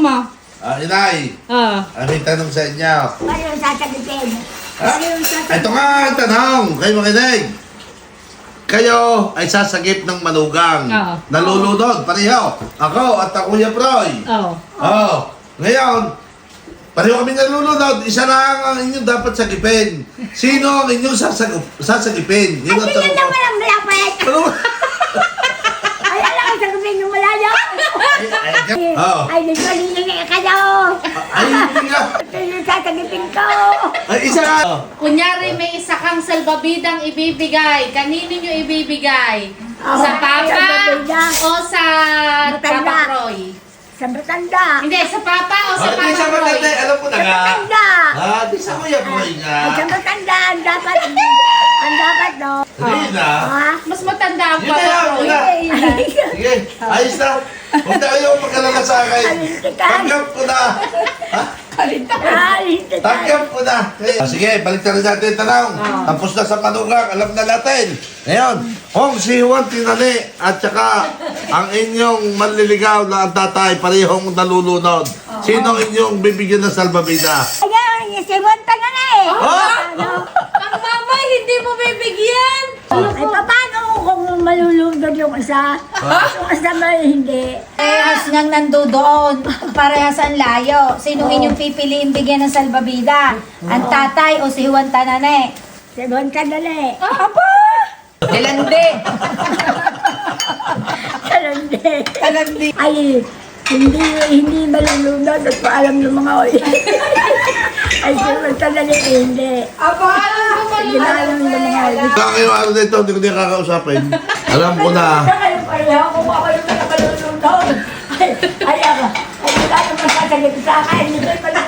mo. Inay, may tanong sa inyo. Ano yung sasagutin? Ano yung sasagutin? Ito nga ang tanong, kayo makinig. Kayo ay sasagip ng manugang. Oo. Nalulunod, pareho. Ako at ang Kuya Proy. Oo. Ngayon, pareho kami nalulunod. Isa lang ang inyong dapat sagipin. Sino ang inyong sasagipin? Yun ang Ay, tanong yun ko. naman ang malapit! Ano? Ay, alam ang sagutin yung malayo! Ay, nagpaliling na kayo! Ay, hindi nga. Ito yung sasagutin ko! Ay, isa nga. Kunyari, may isa kang salbabidang ibibigay. Kanino nyo ibibigay? Oh, Sa papa salbabida. o sa Matanda. Papa Roy? Sa matanda! Hindi, sa papa o sa Di sa Papa Roy? matanda, alam ko na Sa nga. matanda! Di sa Kuya Proy nga. Ay, sa matanda, ang dapat, no? Hindi na. Ha? Mas matanda ang Yun na Papa yan, Roy. yun na. Sige, ayos na. Huwag na kayo magkalala sa akin. Tanggap ko na. Tanggap ko na. Sige, balik na rin natin yung tanong. Tapos na sa manugang, alam na natin. Ngayon, kung si Juan Tinani at saka ang inyong manliligaw na ang tatay parehong nalulunod, sino ang inyong bibigyan ng salbabida? Ayan, si Montana na eh! Ano? Ang mama, hindi mo bibigyan. Ay, paano kung malulugod yung isa? Yung isa ba hindi? Parehas ngang nandoon. Parehas ang layo. Sino inyong pipiliin bigyan ng salbabida? Ang tatay o si Juan Tanane? Si Montana na eh. Dilande. Kalandi. Ay, hindi malulunod at paalam ng mga oy. Ay, si Montana na eh, hindi. Hindi na alam ng mga oy. Kaya ngayong araw na ito, hindi ko niya kakausapin. Alam ko na. Ay, pareho kung ako yung malulunod. Ay, wala naman sasagot sa akin. Hindi pala.